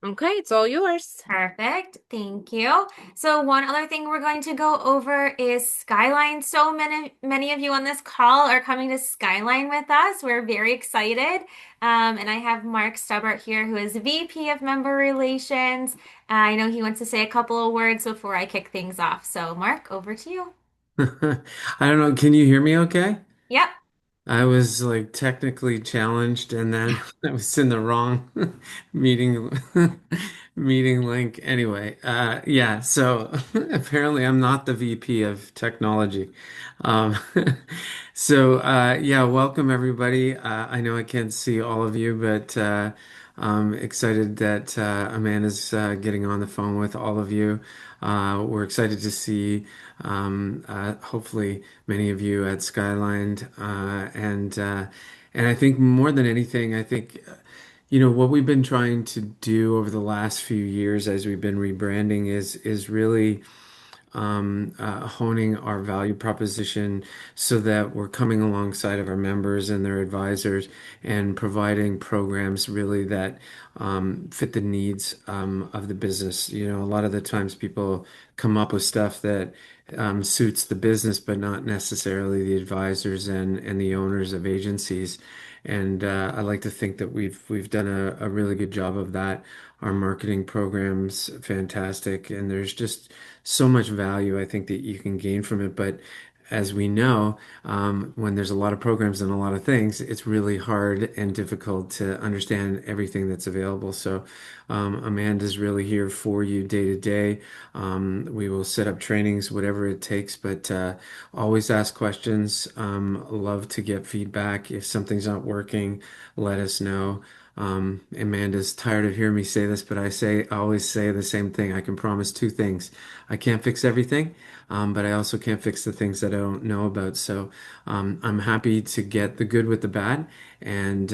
Okay, it's all yours. Perfect. Thank you. So one other thing we're going to go over is Skyline. So many of you on this call are coming to Skyline with us. We're very excited. And I have Mark Stubbart here, who is VP of Member Relations. I know he wants to say a couple of words before I kick things off. So Mark, over to you. I don't know. Can you hear me okay? Yep. I was like technically challenged and then I was in the wrong meeting meeting link. Anyway, yeah, so apparently I'm not the VP of technology. Um, yeah, welcome everybody. I know I can't see all of you, but I'm excited that Amanda's getting on the phone with all of you. We're excited to see hopefully many of you at Skyline, and I think more than anything, I think what we've been trying to do over the last few years as we've been rebranding is really honing our value proposition so that we're coming alongside of our members and their advisors and providing programs really that fit the needs of the business. You know, a lot of the times people come up with stuff that suits the business, but not necessarily the advisors and the owners of agencies. And I like to think that we've done a really good job of that. Our marketing program's fantastic, and there's just so much value I think that you can gain from it. But as we know, when there's a lot of programs and a lot of things, it's really hard and difficult to understand everything that's available. So Amanda's really here for you day to day. We will set up trainings, whatever it takes, but always ask questions. Love to get feedback. If something's not working, let us know. Amanda's tired of hearing me say this, but I always say the same thing. I can promise two things. I can't fix everything, but I also can't fix the things that I don't know about. So I'm happy to get the good with the bad, and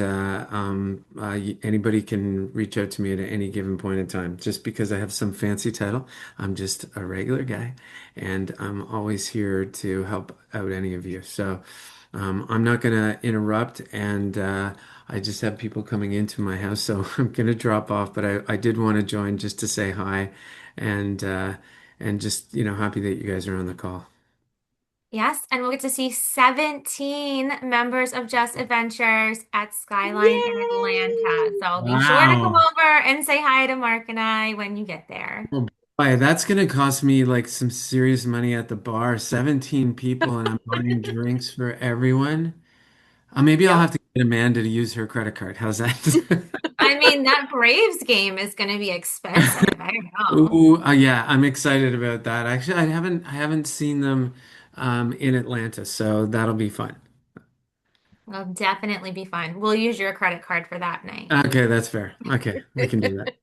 anybody can reach out to me at any given point in time. Just because I have some fancy title, I'm just a regular guy, and I'm always here to help out any of you. So I'm not going to interrupt, and I just have people coming into my house, so I'm going to drop off. But I did want to join just to say hi, and just happy that you guys are on the call. Yes, and we'll get to see 17 members of Just Adventures at Skyline in Atlanta. Yay! So be sure to come Wow. over and say hi to Mark and I when you get there. Oh boy, that's gonna cost me like some serious money at the bar. 17 people and I'm buying drinks for everyone. Maybe I'll Yep. have to get Amanda to use her credit card. How's that? I mean, that Braves game is going to be expensive. I don't know. Ooh, yeah, I'm excited about that. Actually, I haven't seen them in Atlanta, so that'll be fun. It'll definitely be fun. We'll use your credit card for that night. Okay, that's fair. Okay, we can do that.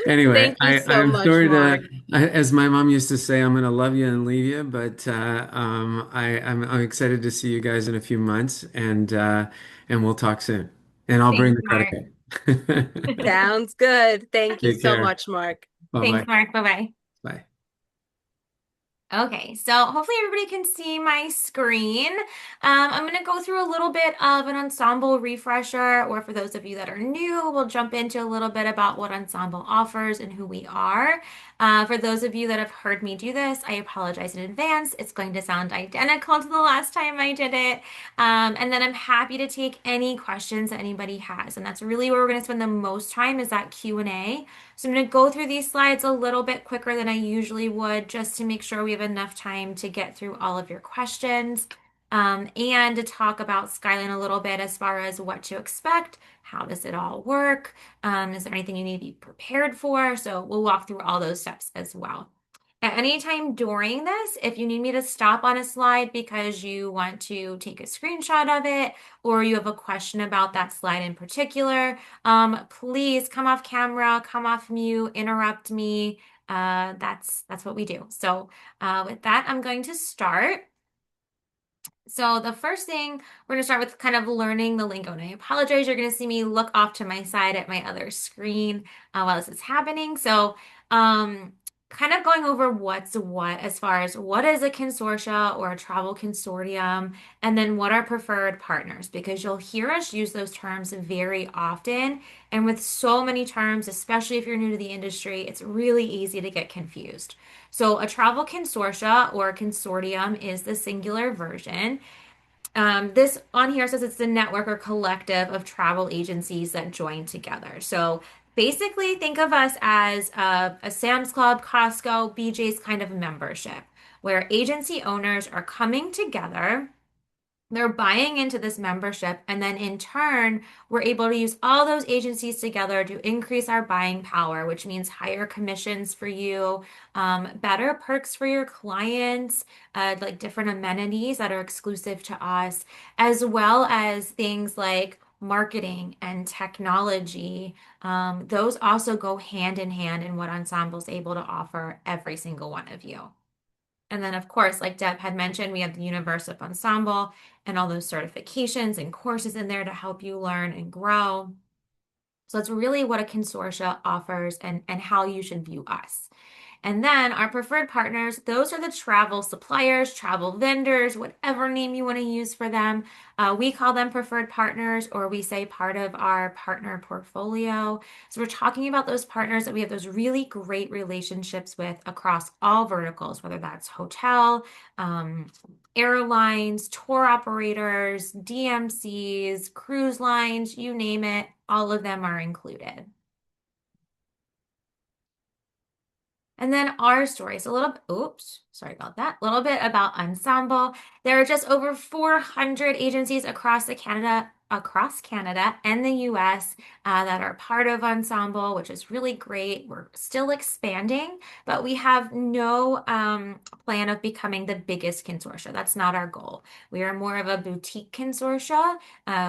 Anyway, Thank you so I'm Yes. sorry Thank to, you. sorry as my mom used to say, I'm going to love you and leave you, but I'm excited to see you guys in a few months, and we'll talk soon. And I'll bring Thanks, the credit Mark. card. Thanks, Take Sounds good. Thank you so care. much, Mark. Bye-bye. Mark. Bye-bye. Bye. Okay, so hopefully everybody can see my screen. I'm going to go through a little bit of an ensemble refresher, or for those of you that are new, we'll jump into a little bit about what Ensemble offers and who we are. For those of you that have heard me do this, I apologize in advance. It's going to sound identical to the last time I did it. And then I'm happy to take any questions that anybody has. And that's really where we're going to spend the most time is that Q&A. So I'm going to go through these slides a little bit quicker than I usually would just to make sure we have enough time to get through all of your questions and to talk about Skyline a little bit as far as what to expect. How does it all work? Is there anything you need to be prepared for? So we'll walk through all those steps as well. At any time during this, if you need me to stop on a slide because you want to take a screenshot of it or you have a question about that slide in particular, please come off camera, come off mute, interrupt me. That's what we do. So with that, I'm going to start. So the first thing, we're going to start with kind of learning the lingo. And I apologize, you're going to see me look off to my side at my other screen while this is happening. So kind of going over what's what as far as what is a consortia or a travel consortium, and then what are preferred partners, because you'll hear us use those terms very often. And with so many terms, especially if you're new to the industry, it's really easy to get confused. So, a travel consortia or consortium is the singular version. This on here says it's the network or collective of travel agencies that join together. So basically, think of us as a Sam's Club, Costco, BJ's kind of membership, where agency owners are coming together, they're buying into this membership, and then in turn, we're able to use all those agencies together to increase our buying power, which means higher commissions for you, better perks for your clients, like different amenities that are exclusive to us, as well as things like marketing and technology. Those also go hand in hand in what Ensemble's able to offer every single one of you. And then, of course, like Deb had mentioned, we have the Universe of Ensemble and all those certifications and courses in there to help you learn and grow. So that's really what a consortia offers and how you should view us. And then our preferred partners, those are the travel suppliers, travel vendors, whatever name you want to use for them. We call them preferred partners, or we say part of our partner portfolio. So we're talking about those partners that we have those really great relationships with across all verticals, whether that's hotel, um, airlines, tour operators, DMCs, cruise lines, you name it, all of them are included. And then our story. So a little, oops, sorry about that. A little bit about Ensemble. There are just over 400 agencies across Canada and the US that are part of Ensemble, which is really great. We're still expanding, but we have no plan of becoming the biggest consortia. That's not our goal. We are more of a boutique consortia.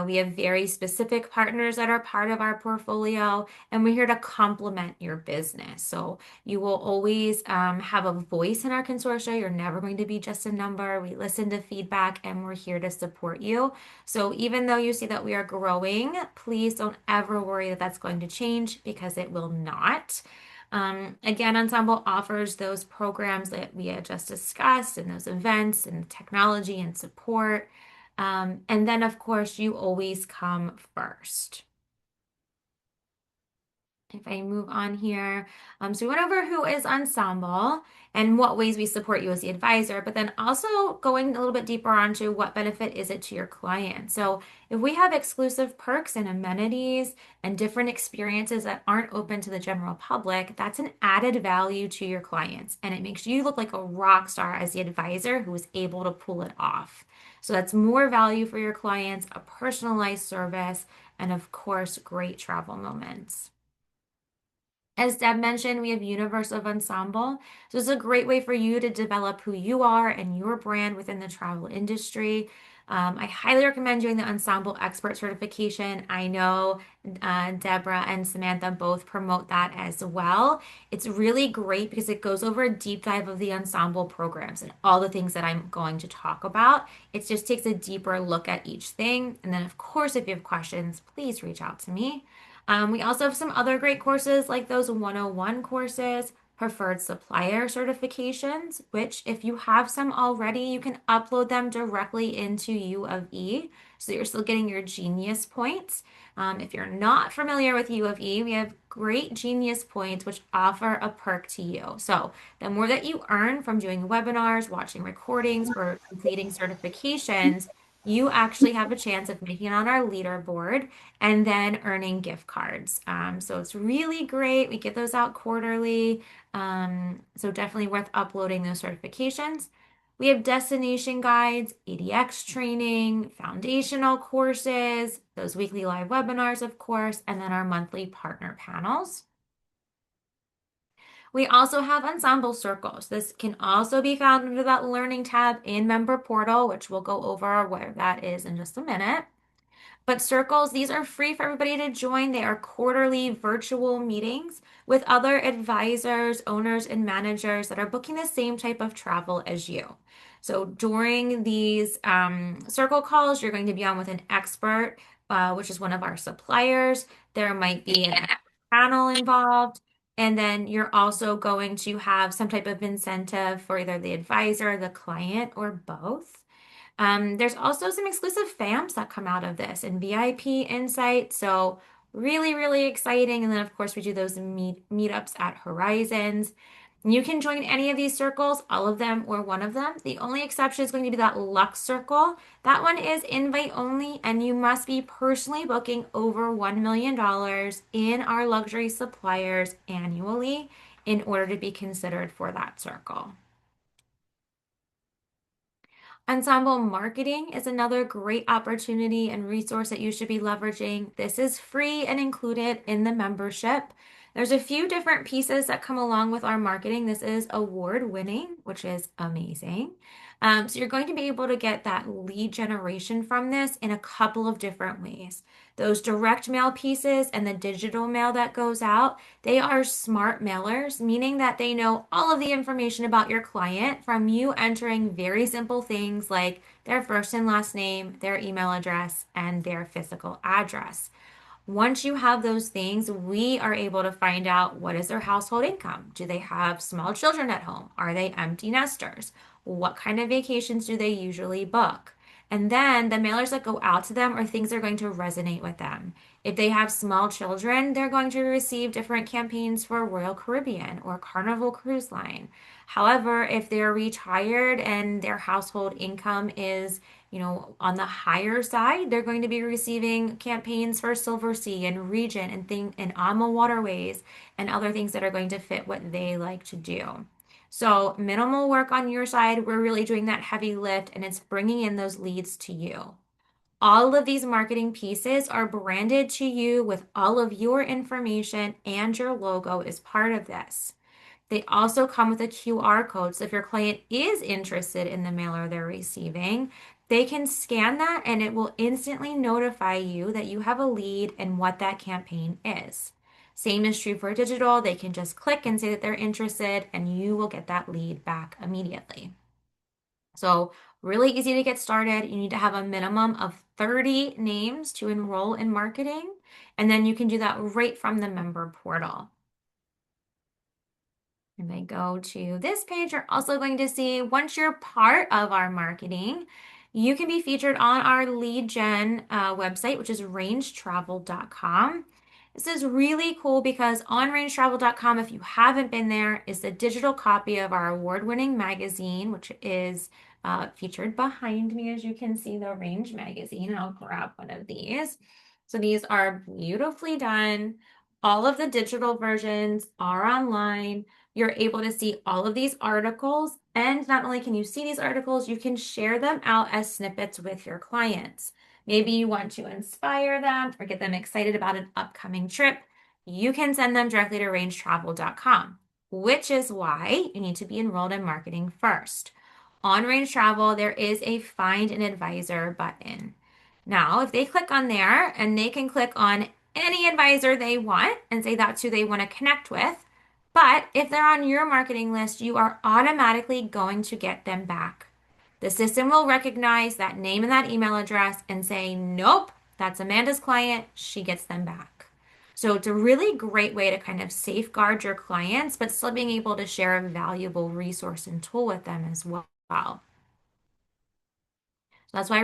We have very specific partners that are part of our portfolio, and we're here to complement your business. So you will always have a voice in our consortia. You're never going to be just a number. We listen to feedback and we're here to support you. So even though you see that we are growing, please don't ever worry that that's going to change, because it will not. Again, Ensemble offers those programs that we had just discussed, and those events and technology and support. And then, of course, you always come first. If I move on here, so we went over who is Ensemble and what ways we support you as the advisor, but then also going a little bit deeper onto what benefit is it to your client. So if we have exclusive perks and amenities and different experiences that aren't open to the general public, that's an added value to your clients, and it makes you look like a rock star as the advisor who is able to pull it off. So that's more value for your clients, a personalized service, and of course, great travel moments. As Deb mentioned, we have Universe of Ensemble. So it's a great way for you to develop who you are and your brand within the travel industry. I highly recommend doing the Ensemble Expert Certification. I know Deborah and Samantha both promote that as well. It's really great because it goes over a deep dive of the Ensemble programs and all the things that I'm going to talk about. It just takes a deeper look at each thing. And then, of course, if you have questions, please reach out to me. We also have some other great courses like those 101 courses, preferred supplier certifications, which if you have some already, you can upload them directly into U of E. So you're still getting your Genius points. If you're not familiar with U of E, we have great Genius points, which offer a perk to you. So the more that you earn from doing webinars, watching recordings, or completing certifications, you actually have a chance of making it on our leaderboard and then earning gift cards. So it's really great. We get those out quarterly. So definitely worth uploading those certifications. We have destination guides, ADX training, foundational courses, those weekly live webinars, of course, and then our monthly partner panels. We also have ensemble circles. This can also be found under that learning tab in member portal, which we'll go over where that is in just a minute. But circles, these are free for everybody to join. They are quarterly virtual meetings with other advisors, owners, and managers that are booking the same type of travel as you. So during these circle calls, you're going to be on with an expert, which is one of our suppliers. There might be an panel involved, And then you're also going to have some type of incentive for either the advisor, the client, or both. There's also some exclusive FAMs that come out of this and VIP insight. So really, really exciting. And then of course we do those meetups at Horizons. You can join any of these circles, all of them or one of them. The only exception is going to be that Lux circle. That one is invite only, and you must be personally booking over $1 million in our luxury suppliers annually in order to be considered for that circle. Ensemble marketing is another great opportunity and resource that you should be leveraging. This is free and included in the membership. There's a few different pieces that come along with our marketing. This is award winning, which is amazing. So you're going to be able to get that lead generation from this in a couple of different ways. Those direct mail pieces and the digital mail that goes out, they are smart mailers, meaning that they know all of the information about your client from you entering very simple things like their first and last name, their email address, and their physical address. Once you have those things, we are able to find out what is their household income. Do they have small children at home? Are they empty nesters? What kind of vacations do they usually book? And then the mailers that go out to them are things that are going to resonate with them. If they have small children, they're going to receive different campaigns for Royal Caribbean or Carnival Cruise Line. However, if they're retired and their household income is on the higher side, they're going to be receiving campaigns for Silver Sea and Regent and AMA Waterways and other things that are going to fit what they like to do. So minimal work on your side. We're really doing that heavy lift, and it's bringing in those leads to you. All of these marketing pieces are branded to you with all of your information, and your logo is part of this. They also come with a QR code. So if your client is interested in the mailer they're receiving, they can scan that and it will instantly notify you that you have a lead and what that campaign is. Same is true for digital. They can just click and say that they're interested, and you will get that lead back immediately. So, really easy to get started. You need to have a minimum of 30 names to enroll in marketing, and then you can do that right from the member portal. If I go to this page, you're also going to see once you're part of our marketing, you can be featured on our lead gen website, which is rangetravel.com. This is really cool because on rangetravel.com, if you haven't been there, is the digital copy of our award-winning magazine, which is featured behind me, as you can see, the Range magazine. I'll grab one of these. So these are beautifully done. All of the digital versions are online. You're able to see all of these articles, and not only can you see these articles, you can share them out as snippets with your clients. Maybe you want to inspire them or get them excited about an upcoming trip. You can send them directly to rangetravel.com, which is why you need to be enrolled in marketing first. On Range Travel, there is a Find an Advisor button. Now, if they click on there, and they can click on any advisor they want and say that's who they want to connect with, but if they're on your marketing list, you are automatically going to get them back. The system will recognize that name and that email address and say, nope, that's Amanda's client. She gets them back. So it's a really great way to kind of safeguard your clients, but still being able to share a valuable resource and tool with them as well. So that's why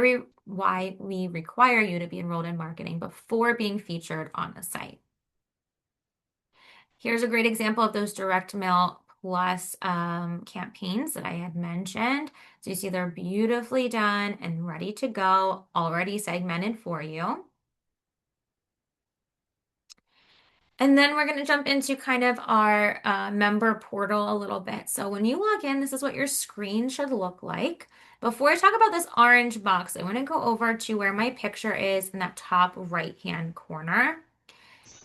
we require you to be enrolled in marketing before being featured on the site. Here's a great example of those direct mail plus campaigns that I had mentioned. So you see they're beautifully done and ready to go, already segmented for you. And then we're going to jump into kind of our member portal a little bit. So when you log in, this is what your screen should look like. Before I talk about this orange box, I want to go over to where my picture is in that top right-hand corner.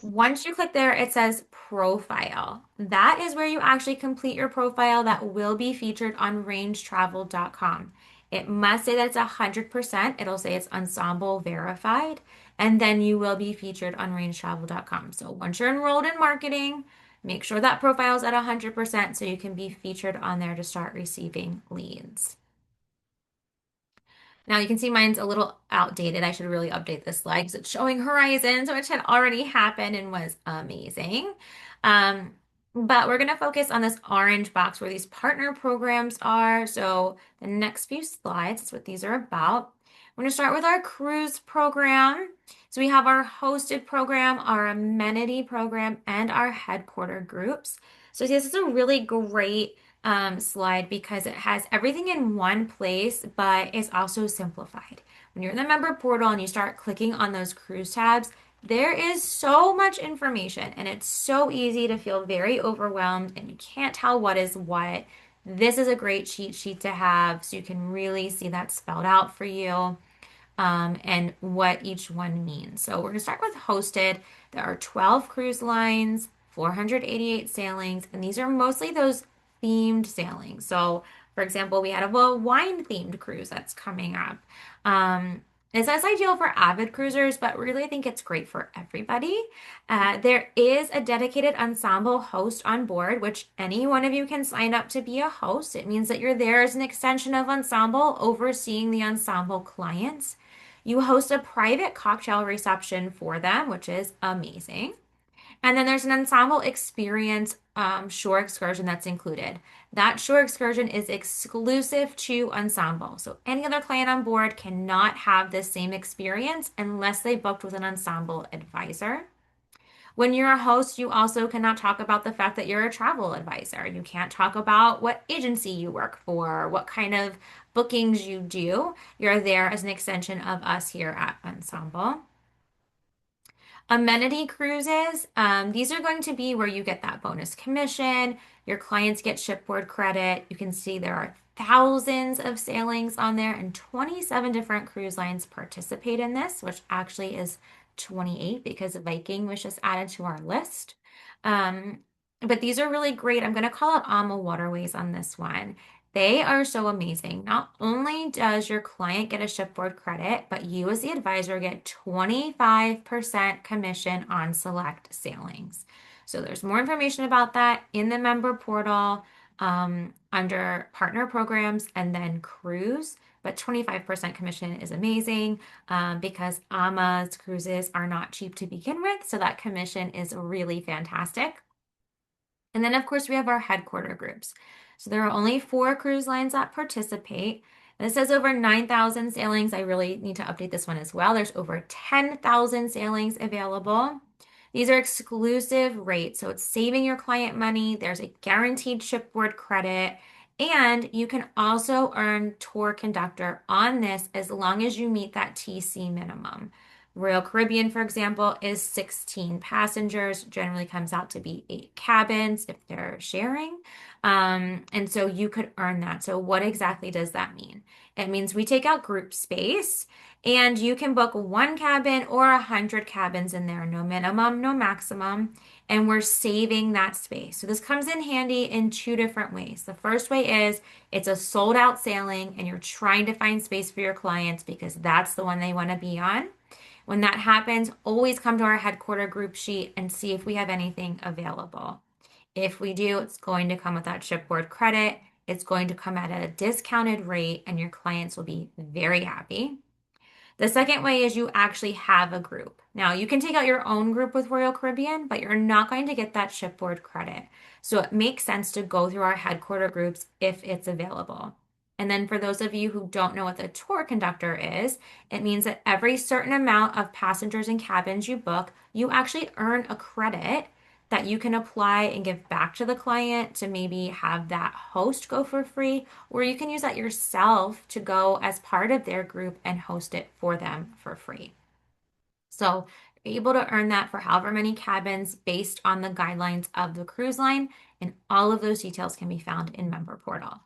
Once you click there, it says profile. That is where you actually complete your profile that will be featured on rangetravel.com. It must say that it's 100%. It'll say it's Ensemble verified, and then you will be featured on rangetravel.com. So once you're enrolled in marketing, make sure that profile is at 100% so you can be featured on there to start receiving leads. Now you can see mine's a little outdated. I should really update this slide because it's showing Horizons, which had already happened and was amazing. But we're going to focus on this orange box where these partner programs are. So the next few slides is what these are about. We're going to start with our cruise program. So we have our hosted program, our amenity program, and our headquarter groups. So this is a really great slide because it has everything in one place, but it's also simplified. When you're in the member portal and you start clicking on those cruise tabs, there is so much information and it's so easy to feel very overwhelmed and you can't tell what is what. This is a great cheat sheet to have so you can really see that spelled out for you and what each one means. So we're going to start with hosted. There are 12 cruise lines, 488 sailings, and these are mostly those themed sailings. So, for example, we have a wine themed cruise that's coming up. Um, it says ideal for avid cruisers, but really I think it's great for everybody. There is a dedicated ensemble host on board, which any one of you can sign up to be a host. It means that you're there as an extension of Ensemble, overseeing the Ensemble clients. You host a private cocktail reception for them, which is amazing. And then there's an ensemble experience shore excursion that's included. That shore excursion is exclusive to Ensemble. So any other client on board cannot have this same experience unless they booked with an Ensemble advisor. When you're a host, you also cannot talk about the fact that you're a travel advisor. You can't talk about what agency you work for, what kind of bookings you do. You're there as an extension of us here at Ensemble. Amenity cruises, these are going to be where you get that bonus commission. Your clients get shipboard credit. You can see there are thousands of sailings on there, and 27 different cruise lines participate in this, which actually is 28 because Viking was just added to our list. Um, but these are really great. I'm going to call out AMA Waterways on this one. They are so amazing. Not only does your client get a shipboard credit, but you as the advisor get 25% commission on select sailings. So there's more information about that in the member portal under partner programs and then cruise. But 25% commission is amazing because AMA's cruises are not cheap to begin with. So that commission is really fantastic. And then, of course, we have our headquarter groups. So there are only 4 cruise lines that participate. And it says over 9,000 sailings. I really need to update this one as well. There's over 10,000 sailings available. These are exclusive rates, so it's saving your client money. There's a guaranteed shipboard credit, and you can also earn tour conductor on this as long as you meet that TC minimum. Royal Caribbean, for example, is 16 passengers, generally comes out to be 8 cabins if they're sharing. And so you could earn that. So, what exactly does that mean? It means we take out group space and you can book 1 cabin or 100 cabins in there, no minimum, no maximum. And we're saving that space. So, this comes in handy in 2 different ways. The first way is it's a sold out sailing and you're trying to find space for your clients because that's the one they want to be on. When that happens, always come to our headquarter group sheet and see if we have anything available. If we do, it's going to come with that shipboard credit. It's going to come at a discounted rate, and your clients will be very happy. The second way is you actually have a group. Now, you can take out your own group with Royal Caribbean, but you're not going to get that shipboard credit. So it makes sense to go through our headquarter groups if it's available. And then for those of you who don't know what the tour conductor is, it means that every certain amount of passengers and cabins you book, you actually earn a credit that you can apply and give back to the client to maybe have that host go for free, or you can use that yourself to go as part of their group and host it for them for free. So you're able to earn that for however many cabins based on the guidelines of the cruise line, and all of those details can be found in Member Portal.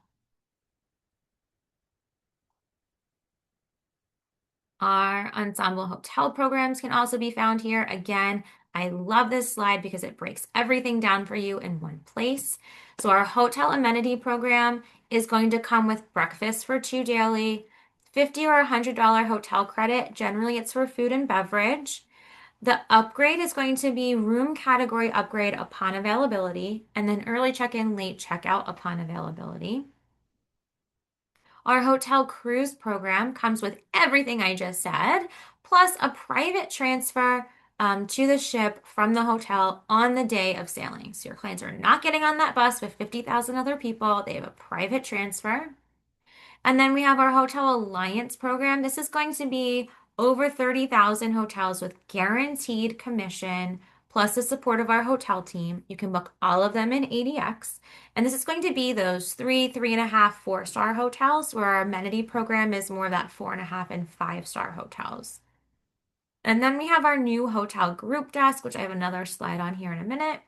Our ensemble hotel programs can also be found here. Again, I love this slide because it breaks everything down for you in one place. So our hotel amenity program is going to come with breakfast for 2 daily, $50 or $100 hotel credit. Generally, it's for food and beverage. The upgrade is going to be room category upgrade upon availability, and then early check-in, late checkout upon availability. Our hotel cruise program comes with everything I just said, plus a private transfer, to the ship from the hotel on the day of sailing. So your clients are not getting on that bus with 50,000 other people. They have a private transfer. And then we have our Hotel Alliance program. This is going to be over 30,000 hotels with guaranteed commission, plus the support of our hotel team. You can book all of them in ADX. And this is going to be those three and a half, 4-star hotels, where our amenity program is more that 4.5 and 5-star hotels. And then we have our new hotel group desk, which I have another slide on here in a minute.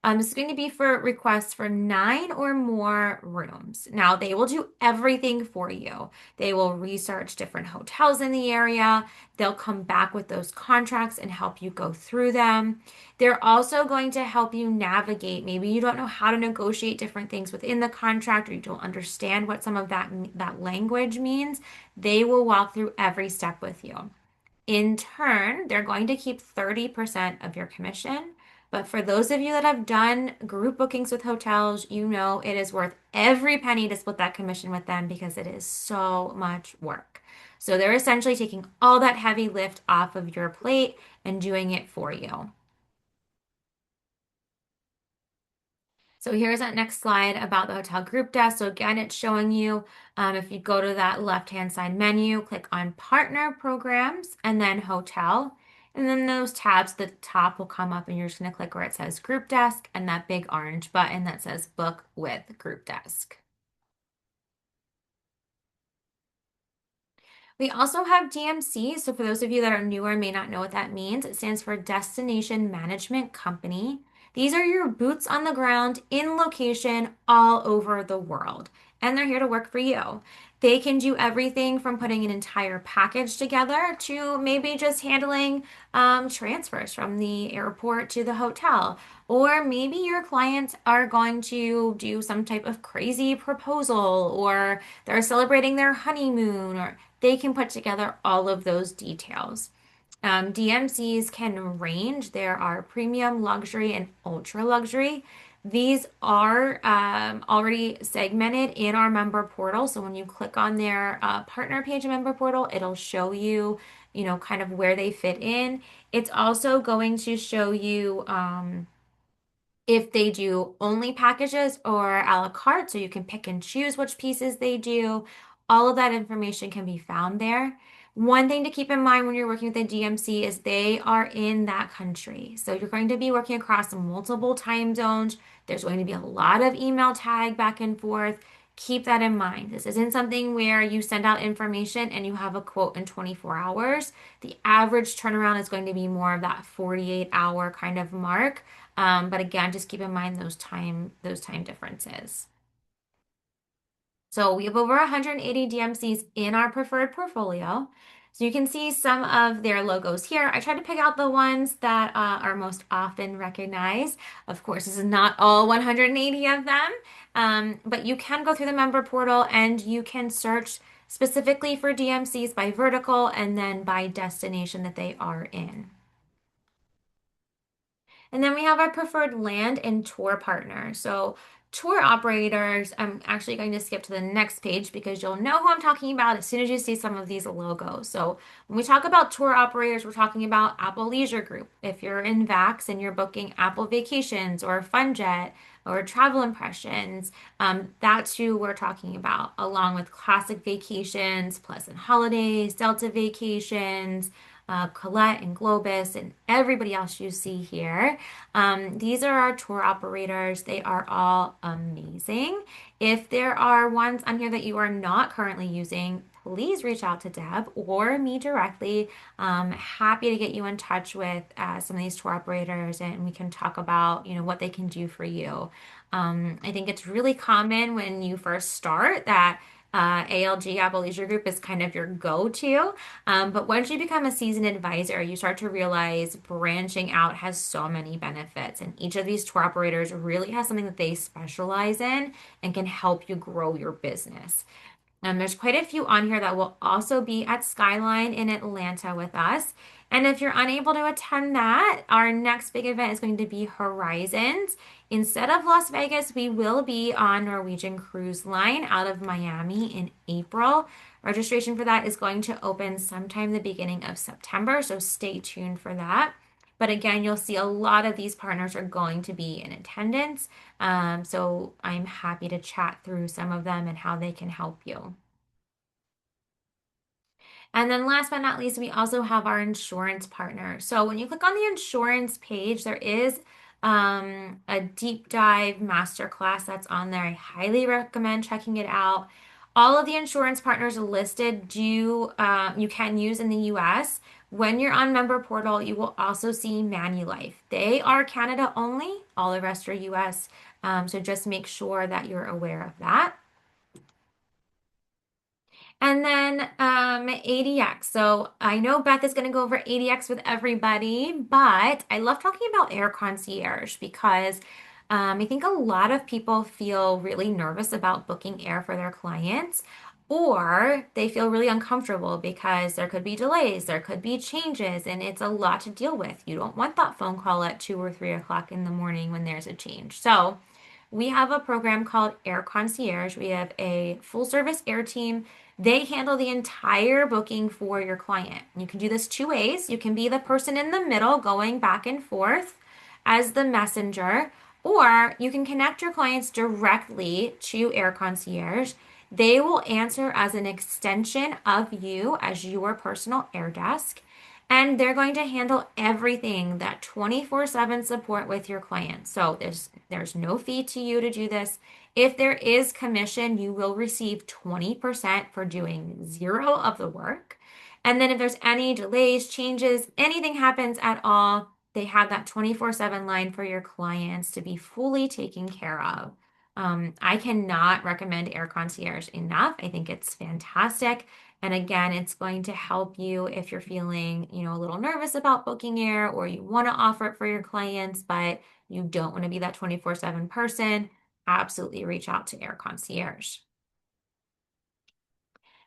This is going to be for requests for 9 or more rooms. Now, they will do everything for you. They will research different hotels in the area. They'll come back with those contracts and help you go through them. They're also going to help you navigate. Maybe you don't know how to negotiate different things within the contract, or you don't understand what some of that language means. They will walk through every step with you. In turn, they're going to keep 30% of your commission. But for those of you that have done group bookings with hotels, you know it is worth every penny to split that commission with them because it is so much work. So they're essentially taking all that heavy lift off of your plate and doing it for you. So here's that next slide about the hotel group desk. So again, it's showing you if you go to that left-hand side menu, click on partner programs and then hotel. And then those tabs at the top will come up and you're just going to click where it says group desk and that big orange button that says book with group desk. We also have DMC. So for those of you that are newer and may not know what that means, it stands for Destination Management Company. These are your boots on the ground in location all over the world, and they're here to work for you. They can do everything from putting an entire package together to maybe just handling transfers from the airport to the hotel. Or maybe your clients are going to do some type of crazy proposal, or they're celebrating their honeymoon, or they can put together all of those details. DMCs can range. There are premium, luxury, and ultra luxury. These are already segmented in our member portal. So when you click on their partner page in member portal, it'll show you, kind of where they fit in. It's also going to show you if they do only packages or a la carte, so you can pick and choose which pieces they do. All of that information can be found there. One thing to keep in mind when you're working with a DMC is they are in that country. So you're going to be working across multiple time zones. There's going to be a lot of email tag back and forth. Keep that in mind. This isn't something where you send out information and you have a quote in 24 hours. The average turnaround is going to be more of that 48-hour kind of mark. But again, just keep in mind those time differences. So we have over 180 DMCs in our preferred portfolio. So you can see some of their logos here. I tried to pick out the ones that are most often recognized. Of course, this is not all 180 of them, but you can go through the member portal and you can search specifically for DMCs by vertical and then by destination that they are in. And then we have our preferred land and tour partner. So tour operators, I'm actually going to skip to the next page because you'll know who I'm talking about as soon as you see some of these logos. So when we talk about tour operators, we're talking about Apple Leisure Group. If you're in Vax and you're booking Apple Vacations or FunJet or Travel Impressions, that's who we're talking about, along with Classic Vacations, Pleasant Holidays, Delta Vacations, Colette and Globus and everybody else you see here. These are our tour operators. They are all amazing. If there are ones on here that you are not currently using, please reach out to Deb or me directly. Happy to get you in touch with some of these tour operators and we can talk about, what they can do for you. I think it's really common when you first start that ALG, Apple Leisure Group, is kind of your go-to. But once you become a seasoned advisor, you start to realize branching out has so many benefits. And each of these tour operators really has something that they specialize in and can help you grow your business. There's quite a few on here that will also be at Skyline in Atlanta with us. And if you're unable to attend that, our next big event is going to be Horizons. Instead of Las Vegas, we will be on Norwegian Cruise Line out of Miami in April. Registration for that is going to open sometime the beginning of September, so stay tuned for that. But again, you'll see a lot of these partners are going to be in attendance. So I'm happy to chat through some of them and how they can help you. And then last but not least, we also have our insurance partner. So when you click on the insurance page, there is a deep dive masterclass that's on there. I highly recommend checking it out. All of the insurance partners listed you can use in the US. When you're on Member Portal, you will also see Manulife. They are Canada only, all the rest are US. So just make sure that you're aware of that. And then ADX. So I know Beth is going to go over ADX with everybody, but I love talking about Air Concierge because I think a lot of people feel really nervous about booking air for their clients, or they feel really uncomfortable because there could be delays, there could be changes, and it's a lot to deal with. You don't want that phone call at 2 or 3 o'clock in the morning when there's a change. So we have a program called Air Concierge. We have a full service air team. They handle the entire booking for your client. You can do this two ways. You can be the person in the middle going back and forth as the messenger, or you can connect your clients directly to Air Concierge. They will answer as an extension of you as your personal air desk. And they're going to handle everything that 24/7 support with your clients. So there's no fee to you to do this. If there is commission, you will receive 20% for doing zero of the work. And then if there's any delays, changes, anything happens at all, they have that 24/7 line for your clients to be fully taken care of. I cannot recommend Air Concierge enough. I think it's fantastic. And again, it's going to help you if you're feeling, a little nervous about booking air or you want to offer it for your clients, but you don't want to be that 24/7 person. Absolutely reach out to Air Concierge.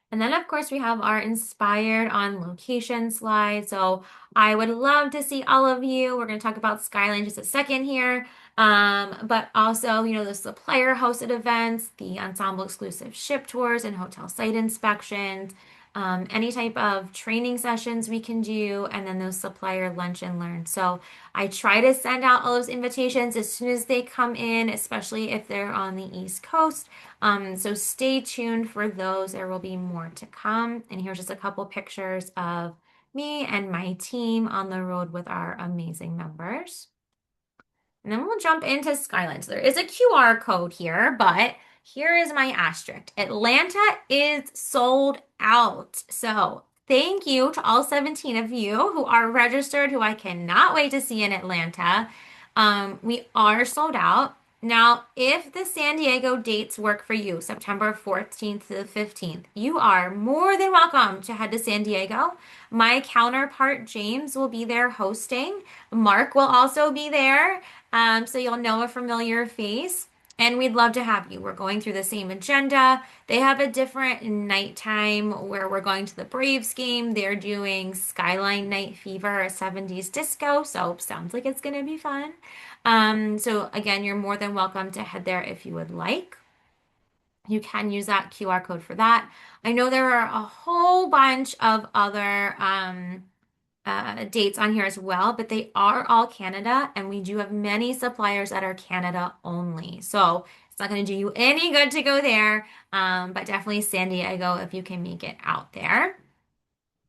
And then, of course, we have our inspired on location slide. So I would love to see all of you. We're going to talk about Skyline just a second here. But also, the supplier hosted events, the Ensemble exclusive ship tours and hotel site inspections, any type of training sessions we can do, and then those supplier lunch and learn. So I try to send out all those invitations as soon as they come in, especially if they're on the East Coast. So stay tuned for those. There will be more to come. And here's just a couple pictures of me and my team on the road with our amazing members. And then we'll jump into Skyline. So there is a QR code here, but here is my asterisk. Atlanta is sold out. So thank you to all 17 of you who are registered, who I cannot wait to see in Atlanta. We are sold out. Now, if the San Diego dates work for you, September 14th to the 15th, you are more than welcome to head to San Diego. My counterpart, James, will be there hosting. Mark will also be there. So you'll know a familiar face. And we'd love to have you. We're going through the same agenda. They have a different nighttime where we're going to the Braves game. They're doing Skyline Night Fever, a 70s disco. So sounds like it's going to be fun. So again, you're more than welcome to head there if you would like. You can use that QR code for that. I know there are a whole bunch of other dates on here as well, but they are all Canada, and we do have many suppliers that are Canada only. So it's not going to do you any good to go there, but definitely San Diego if you can make it out there.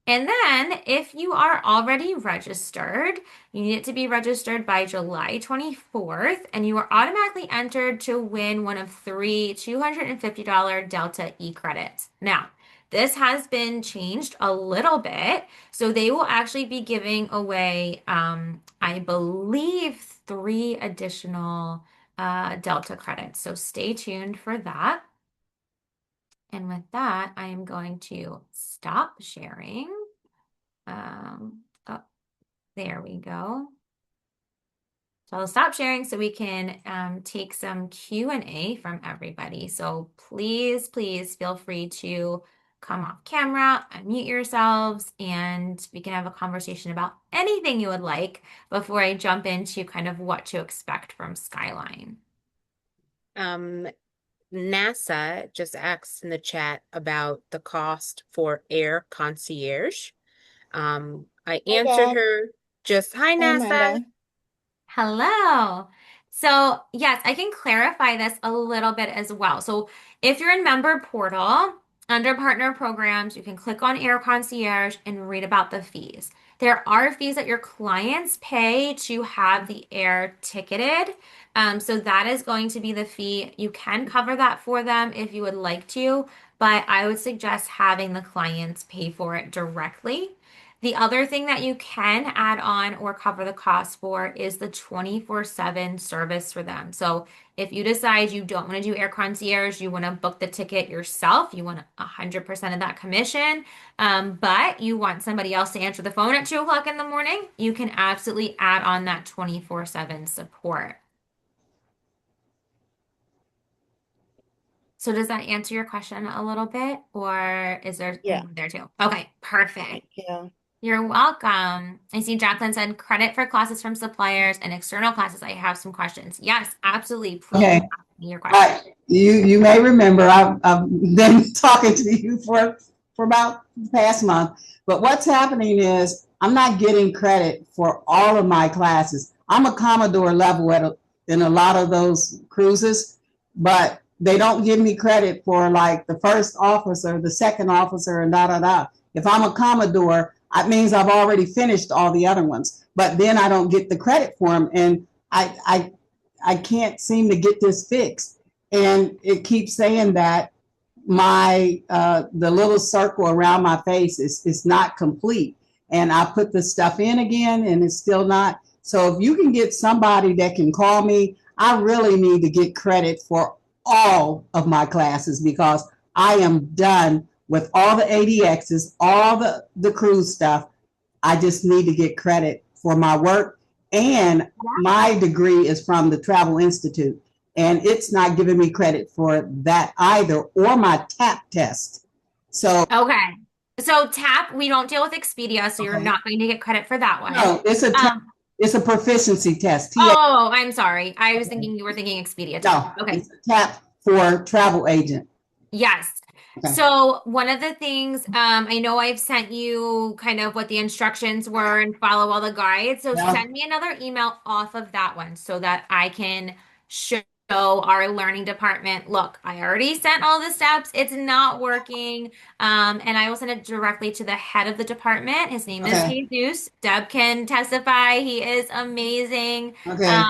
And then if you are already registered, you need it to be registered by July 24th, and you are automatically entered to win one of three $250 Delta e-credits. Now, this has been changed a little bit, so they will actually be giving away, I believe, three additional Delta credits. So stay tuned for that. And with that, I am going to stop sharing. Oh, there we go. So I'll stop sharing so we can take some Q&A from everybody. So please, please feel free to come off camera, unmute yourselves, and we can have a conversation about anything you would like before I jump into kind of what to expect from Skyline. NASA just asked in the chat about the cost for Air Concierge. I answered her Just hi, Hi, NASA. Amanda. Hello. So, yes, I can clarify this a little bit as well. So, if you're in Member Portal, under Partner Programs, you can click on Air Concierge and read about the fees. There are fees that your clients pay to have the air ticketed. So, that is going to be the fee. You can cover that for them if you would like to, but I would suggest having the clients pay for it directly. The other thing that you can add on or cover the cost for is the 24/7 service for them. So if you decide you don't want to do air concierge, you want to book the ticket yourself, you want 100% of that commission, but you want somebody else to answer the phone at 2 o'clock in the morning, you can absolutely add on that 24/7 support. So does that answer your question a little bit, or is there Yeah, more there too? Okay, perfect. thank you. You're welcome. I see Jacqueline said credit for classes from suppliers and external classes. I have some questions. Yes, absolutely. Please Okay. ask me your question. You may remember I've been talking to you for about the past month, but what's happening is I'm not getting credit for all of my classes. I'm a Commodore level in a lot of those cruises, but they don't give me credit for like the first officer, the second officer, and da da da. If I'm a Commodore, it means I've already finished all the other ones, but then I don't get the credit for them, and I can't seem to get this fixed. And it keeps saying that my the little circle around my face is not complete. And I put the stuff in again and it's still not. So if you can get somebody that can call me, I really need to get credit for all of my classes because I am done with all the ADXs, all the cruise stuff. I just need to get credit for my work. And my degree is from the Travel Institute, and it's not giving me credit for that either, or my TAP test. So, Okay. So TAP, we don't deal with Expedia, so you're okay. not going to get credit for that one. No, it's a Um, it's a proficiency test. TA. oh, I'm sorry. I was Okay. thinking you were thinking Expedia too. No, Okay. it's a TAP for travel agent. Yes. Okay. So one of the things, I know I've sent you kind of what the instructions were and follow all the guides. So Yeah. send me another email off of that one so that I can show our learning department, look, I already sent all the steps. It's not working. And I will send it directly to the head of the department. His name is Okay. Jesus. Deb can testify. He is amazing. Okay.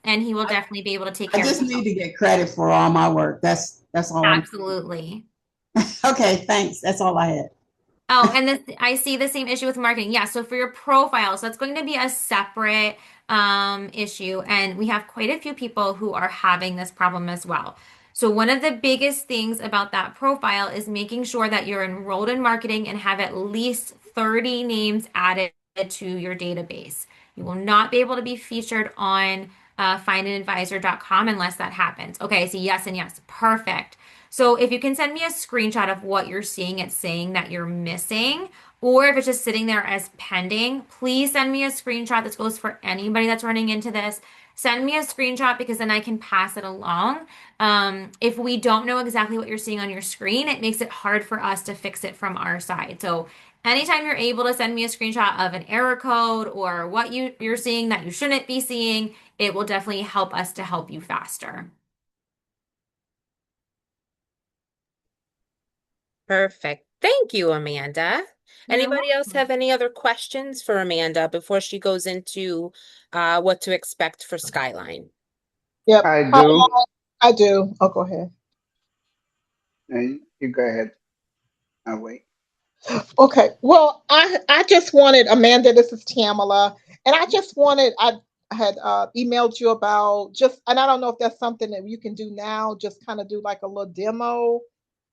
And he will definitely be able to take I care of just you. need to get credit for all my work. That's all I'm. Absolutely. Okay. Thanks. That's all I had. Oh, and this I see the same issue with marketing. Yeah, so for your profile, so it's going to be a separate issue, and we have quite a few people who are having this problem as well. So one of the biggest things about that profile is making sure that you're enrolled in marketing and have at least 30 names added to your database. You will not be able to be featured on findinadvisor.com unless that happens. Okay, I see yes and yes. Perfect. So if you can send me a screenshot of what you're seeing it's saying that you're missing, or if it's just sitting there as pending, please send me a screenshot. This goes for anybody that's running into this. Send me a screenshot because then I can pass it along. If we don't know exactly what you're seeing on your screen, it makes it hard for us to fix it from our side. So anytime you're able to send me a screenshot of an error code or what you're seeing that you shouldn't be seeing, it will definitely help us to help you faster. Perfect. Thank you, Amanda. You're Anybody else welcome. have any other questions for Amanda before she goes into what to expect for Skyline? Yep. I How do. long? I do. Oh, go ahead. And you go ahead. I'll wait. Okay. Well, I just wanted Amanda. This is Tamala, and I just wanted I had emailed you about just, and I don't know if that's something that you can do now. Just kind of do like a little demo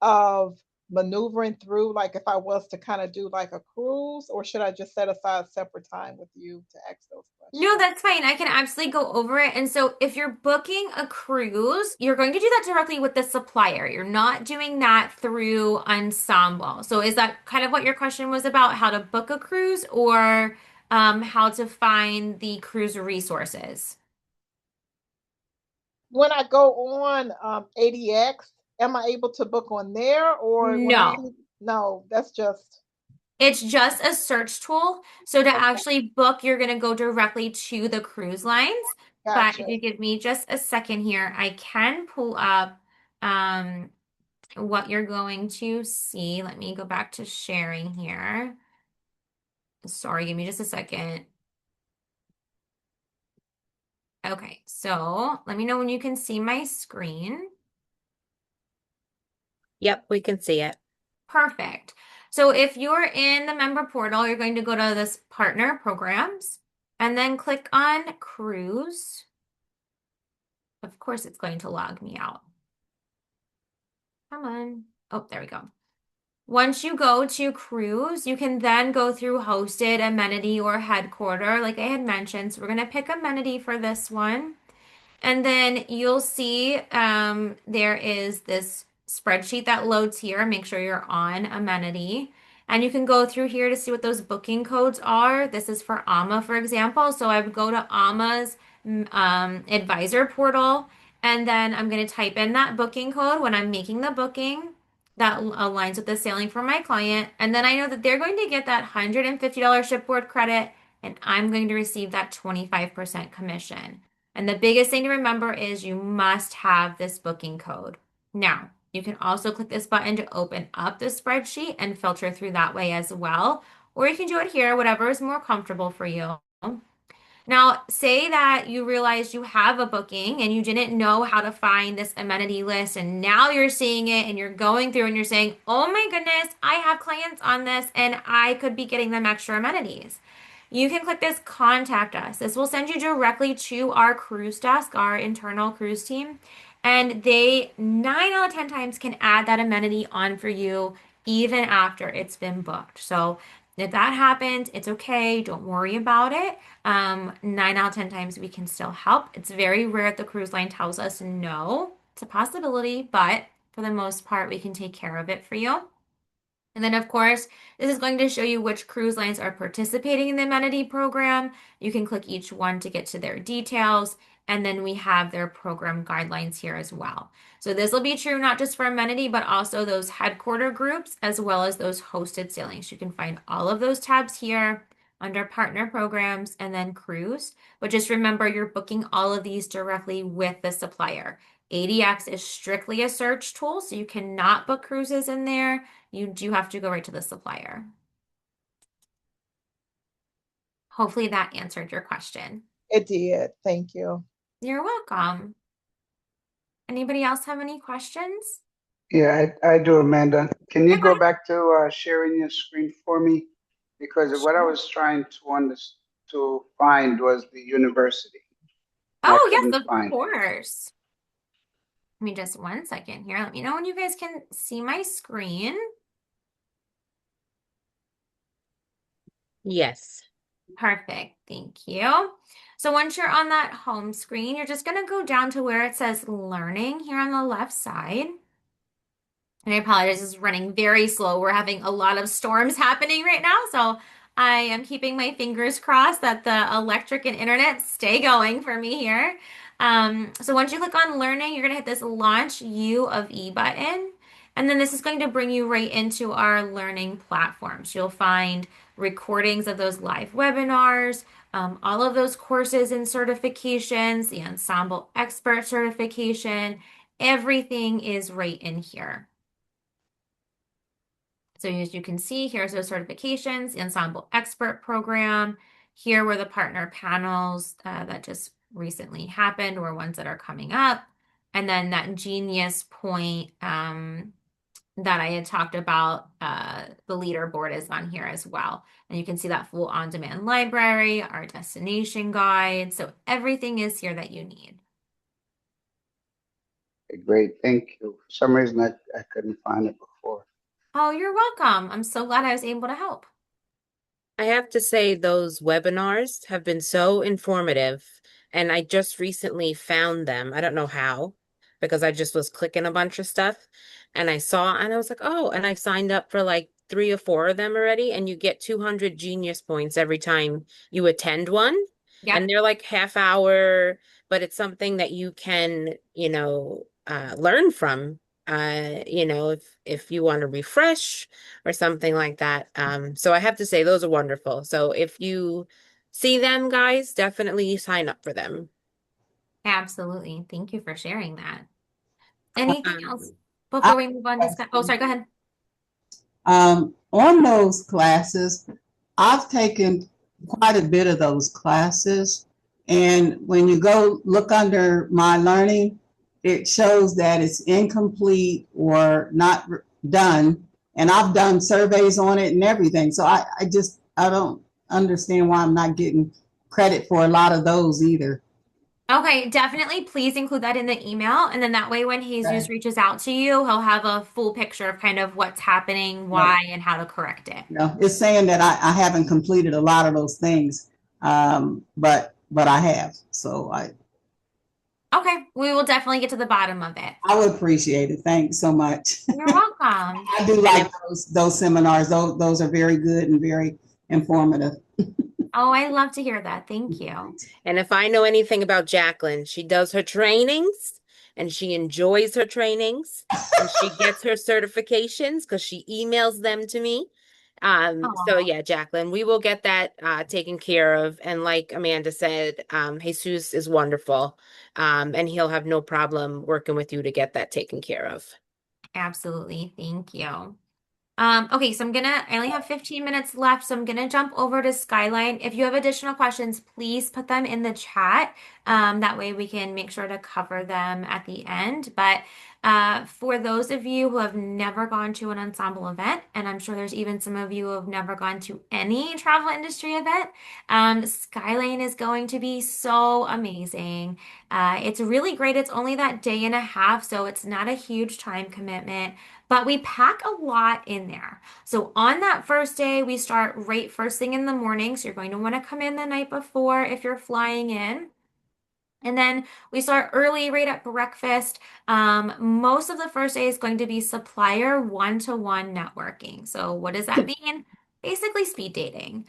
of maneuvering through, like if I was to kind of do like a cruise, or should I just set aside separate time with you to ask those No, questions? that's fine. I can absolutely go over it. And so if you're booking a cruise, you're going to do that directly with the supplier. You're not doing that through Ensemble. So is that kind of what your question was about, how to book a cruise or how to find the cruise resources? When I go on ADX, am I able to book on there, or when I No. see? No, that's just It's just a search tool. So to actually book, you're going to go directly to the cruise lines. But Gotcha. if you give me just a second here, I can pull up what you're going to see. Let me go back to sharing here. Sorry, give me just a second. Okay, so let me know when you can see my screen. Yep, we can see it. Perfect. So if you're in the member portal, you're going to go to this partner programs and then click on cruise. Of course, it's going to log me out. Come on. Oh, there we go. Once you go to cruise, you can then go through hosted, amenity, or headquarter, like I had mentioned. So we're going to pick amenity for this one. And then you'll see there is this spreadsheet that loads here. Make sure you're on amenity. And you can go through here to see what those booking codes are. This is for AMA, for example. So I would go to AMA's advisor portal, and then I'm going to type in that booking code when I'm making the booking that aligns with the sailing for my client. And then I know that they're going to get that $150 shipboard credit, and I'm going to receive that 25% commission. And the biggest thing to remember is you must have this booking code. Now, you can also click this button to open up the spreadsheet and filter through that way as well. Or you can do it here, whatever is more comfortable for you. Now, say that you realize you have a booking and you didn't know how to find this amenity list, and now you're seeing it and you're going through and you're saying, oh my goodness, I have clients on this and I could be getting them extra amenities. You can click this contact us. This will send you directly to our cruise desk, our internal cruise team, and they 9 out of 10 times can add that amenity on for you even after it's been booked. So if that happens, it's okay. Don't worry about it. 9 out of 10 times we can still help. It's very rare that the cruise line tells us no. It's a possibility, but for the most part, we can take care of it for you. And then, of course, this is going to show you which cruise lines are participating in the amenity program. You can click each one to get to their details. And then we have their program guidelines here as well. So this will be true not just for amenity, but also those headquarter groups, as well as those hosted sailings. You can find all of those tabs here under partner programs and then cruise. But just remember, you're booking all of these directly with the supplier. ADX is strictly a search tool, so you cannot book cruises in there. You do have to go right to the supplier. Hopefully that answered your question. It did. Thank you. You're welcome. Anybody else have any questions? Yeah, I do, Amanda. Can you Yeah, go go ahead. back to sharing your screen for me? Because what I Sure. was trying to find was the university. And I Oh, yes, couldn't of find it. course. Give me just 1 second here. Let me know when you guys can see my screen. Yes. Perfect. Thank you. So once you're on that home screen, you're just going to go down to where it says learning here on the left side. And I apologize, it's running very slow. We're having a lot of storms happening right now, so I am keeping my fingers crossed that the electric and internet stay going for me here. So once you click on learning, you're going to hit this launch U of E button. And then this is going to bring you right into our learning platforms. You'll find recordings of those live webinars, all of those courses and certifications, the Ensemble Expert certification, everything is right in here. So as you can see, here's those certifications, the Ensemble Expert Program. Here were the partner panels that just recently happened or ones that are coming up. And then that Genius Point that I had talked about, the leaderboard is on here as well. And you can see that full on-demand library, our destination guide. So everything is here that you need. Okay, great, thank you. For some reason, I couldn't find it before. Oh, you're welcome. I'm so glad I was able to help. I have to say those webinars have been so informative, and I just recently found them. I don't know how, because I just was clicking a bunch of stuff and I saw and I was like, "Oh," and I signed up for like 3 or 4 of them already, and you get 200 Genius points every time you attend one. Yep. And they're like half hour, but it's something that you can, learn from if you want to refresh or something like that. So I have to say those are wonderful. So if you see them, guys, definitely sign up for them. Absolutely. Thank you for sharing that. Anything else Um, I, before we move on to Scott? Oh, sorry, go ahead. on those classes, I've taken quite a bit of those classes. And when you go look under my learning, it shows that it's incomplete or not done. And I've done surveys on it and everything. So I don't understand why I'm not getting credit for a lot of those either. Okay, definitely please include that in the email. And then that way, when Jesus Okay. reaches out to you, he'll have a full picture of kind of what's happening, Yeah. why, and how to correct it. It's saying that I haven't completed a lot of those things, but I have. So Okay, we will definitely get to the bottom of it. I would appreciate it. Thanks so much. You're welcome. I do and like if those seminars. Those are very good and very informative. Oh, I love to hear that. Thank you. and if I know anything about Jacqueline, she does her trainings and she enjoys her trainings and she gets her certifications because she emails them to me. So Oh, yeah, Jacqueline, we will get that taken care of. And like Amanda said, Jesus is wonderful. And he'll have no problem working with you to get that taken care of. absolutely. Thank you. Okay, so I only have 15 minutes left, so I'm gonna jump over to Skyline. If you have additional questions, please put them in the chat. That way we can make sure to cover them at the end. But for those of you who have never gone to an ensemble event, and I'm sure there's even some of you who have never gone to any travel industry event, Skyline is going to be so amazing. It's really great. It's only that day and a half, so it's not a huge time commitment. But we pack a lot in there. So on that first day, we start right first thing in the morning. So you're going to want to come in the night before if you're flying in. And then we start early, right at breakfast. Most of the first day is going to be supplier one-to-one networking. So what does that mean? Basically speed dating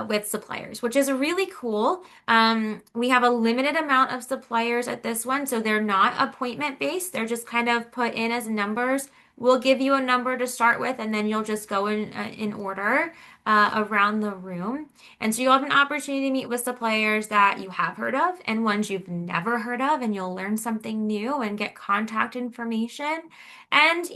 with suppliers, which is really cool. We have a limited amount of suppliers at this one, so they're not appointment based. They're just kind of put in as numbers. We'll give you a number to start with, and then you'll just go in order around the room. And so you'll have an opportunity to meet with suppliers that you have heard of and ones you've never heard of, and you'll learn something new and get contact information. And,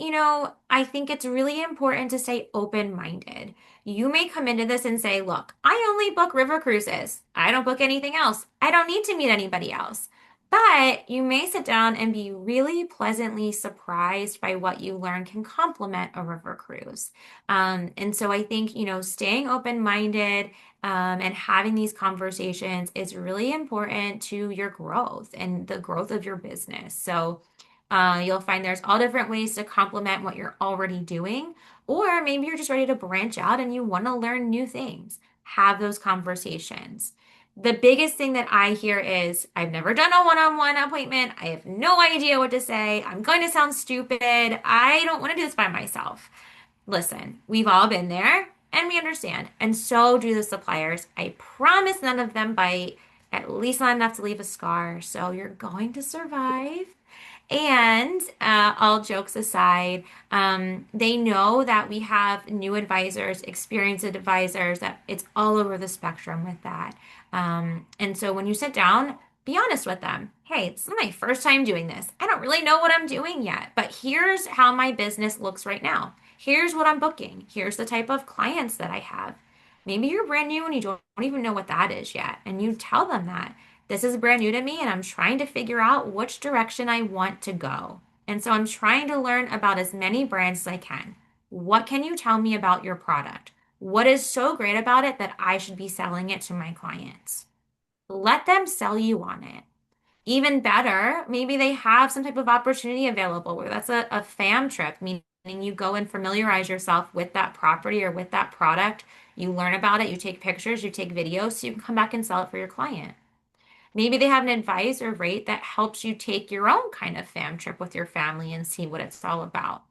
I think it's really important to stay open-minded. You may come into this and say, look, I only book river cruises. I don't book anything else. I don't need to meet anybody else. But you may sit down and be really pleasantly surprised by what you learn can complement a river cruise. And so I think, staying open-minded and having these conversations is really important to your growth and the growth of your business. So you'll find there's all different ways to complement what you're already doing, or maybe you're just ready to branch out and you want to learn new things. Have those conversations. The biggest thing that I hear is, I've never done a one-on-one appointment. I have no idea what to say. I'm going to sound stupid. I don't want to do this by myself. Listen, we've all been there and we understand. And so do the suppliers. I promise none of them bite, at least not enough to leave a scar. So you're going to survive. And all jokes aside, they know that we have new advisors, experienced advisors, that it's all over the spectrum with that. And so when you sit down, be honest with them. Hey, this is my first time doing this. I don't really know what I'm doing yet, but here's how my business looks right now. Here's what I'm booking. Here's the type of clients that I have. Maybe you're brand new and you don't even know what that is yet. And you tell them that. This is brand new to me and I'm trying to figure out which direction I want to go. And so I'm trying to learn about as many brands as I can. What can you tell me about your product? What is so great about it that I should be selling it to my clients? Let them sell you on it. Even better, maybe they have some type of opportunity available where that's a fam trip, meaning you go and familiarize yourself with that property or with that product. You learn about it, you take pictures, you take videos, so you can come back and sell it for your client. Maybe they have an advisor rate that helps you take your own kind of fam trip with your family and see what it's all about.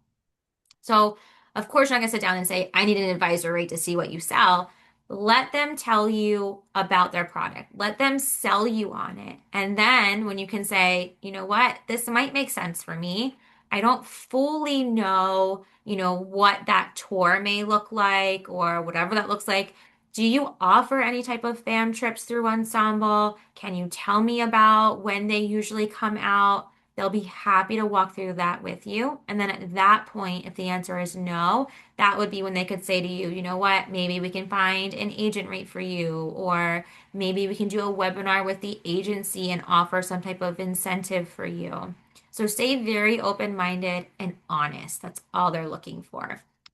So, of course, you're not going to sit down and say, I need an advisor rate to see what you sell. Let them tell you about their product. Let them sell you on it. And then when you can say, you know what, this might make sense for me. I don't fully know, what that tour may look like or whatever that looks like. Do you offer any type of fam trips through Ensemble? Can you tell me about when they usually come out? They'll be happy to walk through that with you. And then at that point, if the answer is no, that would be when they could say to you, you know what, maybe we can find an agent rate for you, or maybe we can do a webinar with the agency and offer some type of incentive for you. So stay very open-minded and honest. That's all they're looking for.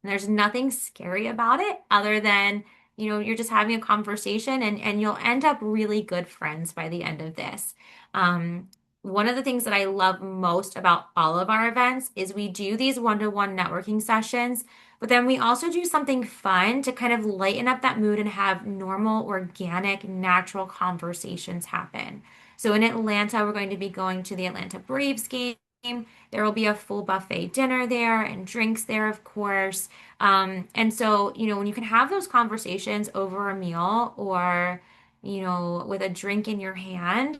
And there's nothing scary about it other than, you're just having a conversation and you'll end up really good friends by the end of this. Um, One of the things that I love most about all of our events is we do these one-to-one networking sessions, but then we also do something fun to kind of lighten up that mood and have normal, organic, natural conversations happen. So in Atlanta, we're going to be going to the Atlanta Braves game. There will be a full buffet dinner there and drinks there, of course. And so, when you can have those conversations over a meal or, with a drink in your hand,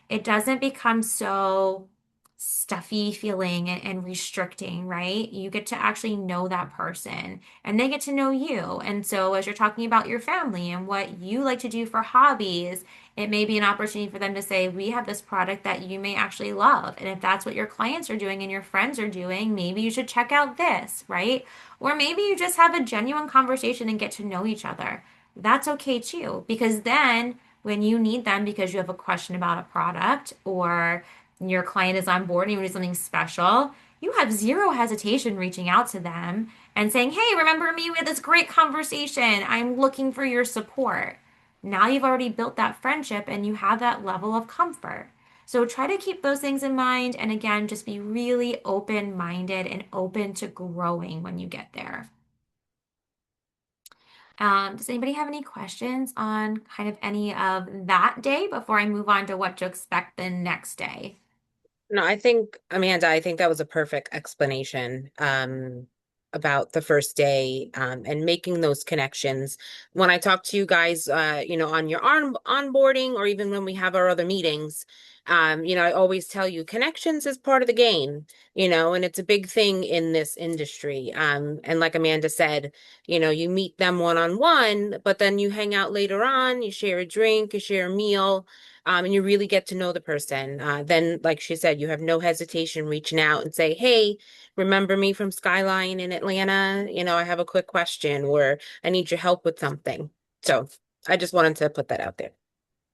it doesn't become so stuffy feeling and restricting, right? You get to actually know that person and they get to know you. And so, as you're talking about your family and what you like to do for hobbies, it may be an opportunity for them to say, we have this product that you may actually love. And if that's what your clients are doing and your friends are doing, maybe you should check out this, right? Or maybe you just have a genuine conversation and get to know each other. That's okay too, because then when you need them because you have a question about a product or your client is on board and you need something special, you have zero hesitation reaching out to them and saying, hey, remember me? We had this great conversation. I'm looking for your support. Now you've already built that friendship and you have that level of comfort. So try to keep those things in mind. And again, just be really open minded and open to growing when you get there. Does anybody have any questions on kind of any of that day before I move on to what to expect the next day? No, I think, Amanda, I think that was a perfect explanation about the first day and making those connections. When I talk to you guys, on your onboarding or even when we have our other meetings, I always tell you connections is part of the game, and it's a big thing in this industry. And like Amanda said, you meet them one-on-one, but then you hang out later on, you share a drink, you share a meal and you really get to know the person. Then, like she said, you have no hesitation reaching out and say, "Hey, remember me from Skyline in Atlanta? I have a quick question, or I need your help with something." So I just wanted to put that out there.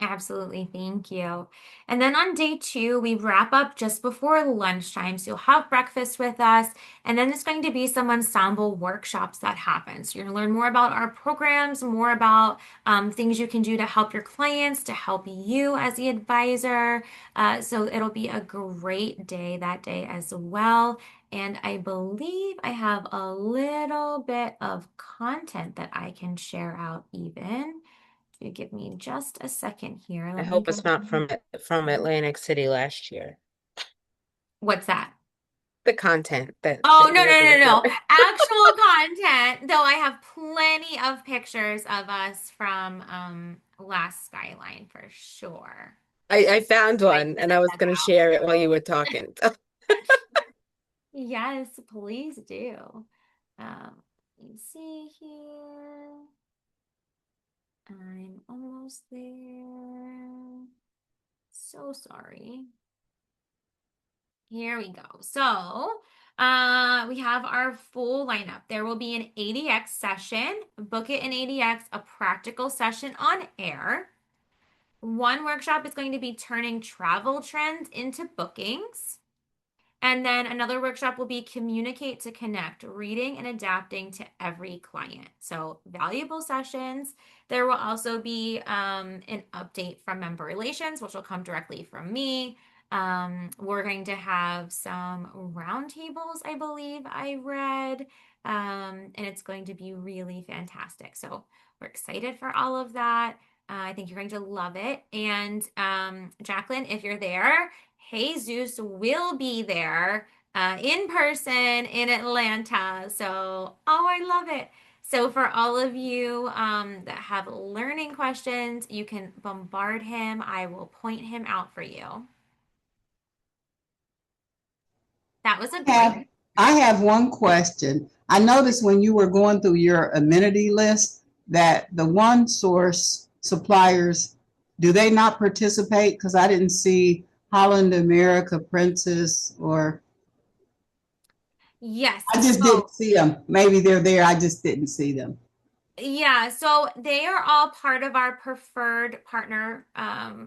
Absolutely. Thank you. And then on day two, we wrap up just before lunchtime. So you'll have breakfast with us. And then there's going to be some ensemble workshops that happen. So you're going to learn more about our programs, more about things you can do to help your clients, to help you as the advisor. So it'll be a great day that day as well. And I believe I have a little bit of content that I can share out even. If you give me just a second here, I let me hope go. it's not from Atlantic City last year. What's that? The content Oh, that no, you were no, gonna no, share. no. Actual content, though I have plenty of pictures of us from last Skyline for sure. I found Right, one send and I was that gonna out. share it while you were talking. Yes, please do. Let me see here. I'm almost there. So sorry. Here we go. So, we have our full lineup. There will be an ADX session, book it in ADX, a practical session on air. One workshop is going to be turning travel trends into bookings. And then another workshop will be communicate to connect, reading and adapting to every client. So valuable sessions. There will also be an update from member relations, which will come directly from me. We're going to have some roundtables, I believe I read, and it's going to be really fantastic. So we're excited for all of that. I think you're going to love it. And Jacqueline, if you're there, Jesus will be there in person in Atlanta. So, oh, I love it. So, for all of you that have learning questions, you can bombard him. I will point him out for you. That was a I great. have, I have one question. I noticed when you were going through your amenity list that the one source suppliers, do they not participate? Because I didn't see Holland America Princess, or Yes. I just So didn't see them. Maybe they're there. I just didn't see them. yeah, so they are all part of our preferred partner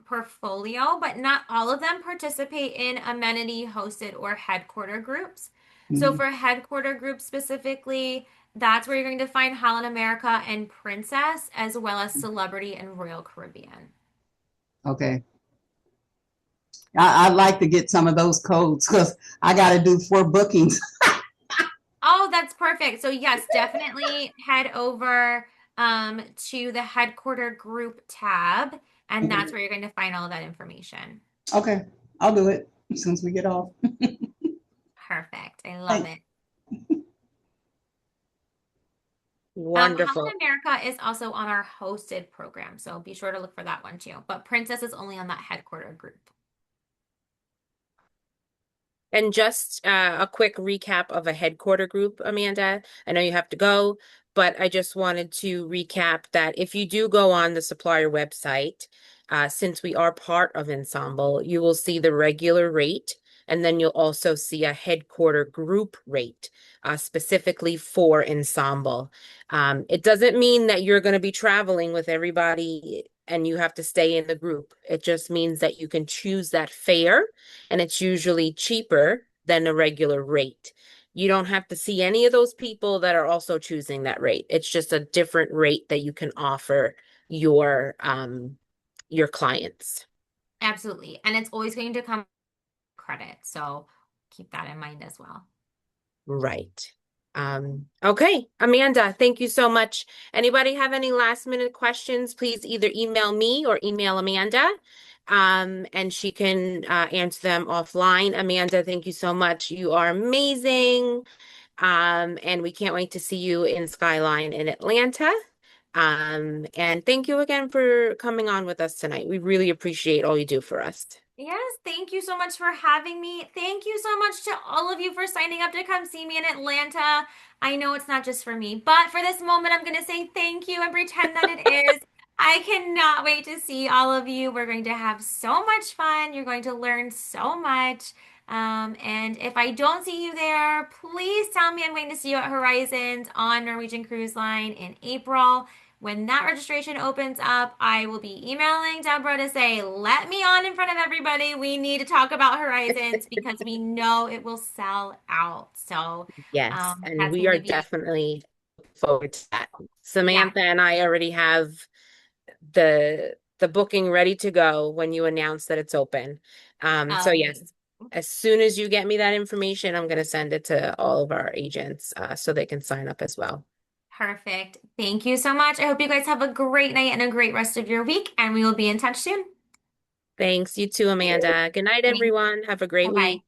portfolio, but not all of them participate in amenity hosted or headquarter groups. So Mhm. for headquarter groups specifically, that's where you're going to find Holland America and Princess, as well as Celebrity and Royal Caribbean. Okay. I'd like to get some of those codes because I got to do 4 bookings. Oh, that's perfect. So yes, definitely head over to the headquarter group tab, and that's where you're going to find all of that information. Okay, I'll do it since we get off. Perfect. I love Thanks. it. Holland Wonderful. America is also on our hosted program, so be sure to look for that one too. But Princess is only on that headquarter group. And just a quick recap of a headquarter group, Amanda. I know you have to go, but I just wanted to recap that if you do go on the supplier website, since we are part of Ensemble, you will see the regular rate, and then you'll also see a headquarter group rate, specifically for Ensemble. It doesn't mean that you're going to be traveling with everybody and you have to stay in the group. It just means that you can choose that fare, and it's usually cheaper than a regular rate. You don't have to see any of those people that are also choosing that rate. It's just a different rate that you can offer your clients. Absolutely. And it's always going to come with credit, so keep that in mind as well. Right. Okay, Amanda, thank you so much. Anybody have any last minute questions? Please either email me or email Amanda. And she can answer them offline. Amanda, thank you so much. You are amazing. And we can't wait to see you in Skyline in Atlanta. And thank you again for coming on with us tonight. We really appreciate all you do for us. Yes, thank you so much for having me. Thank you so much to all of you for signing up to come see me in Atlanta. I know it's not just for me, but for this moment, I'm going to say thank you and pretend that it is. I cannot wait to see all of you. We're going to have so much fun. You're going to learn so much. And if I don't see you there, please tell me I'm going to see you at Horizons on Norwegian Cruise Line in April. When that registration opens up, I will be emailing Deborah to say, let me on in front of everybody. We need to talk about Horizons because we know it will sell out. So Yes, and that's we going are to be, definitely looking forward to that. yeah. Samantha and I already have the booking ready to go when you announce that it's open. So Amazing. yes, as soon as you get me that information, I'm going to send it to all of our agents so they can sign up as well. Perfect. Thank you so much. I hope you guys have a great night and a great rest of your week, and we will be in touch soon. Thanks, you too, Amanda. Good night, Thanks. everyone. Have a great Bye-bye. week.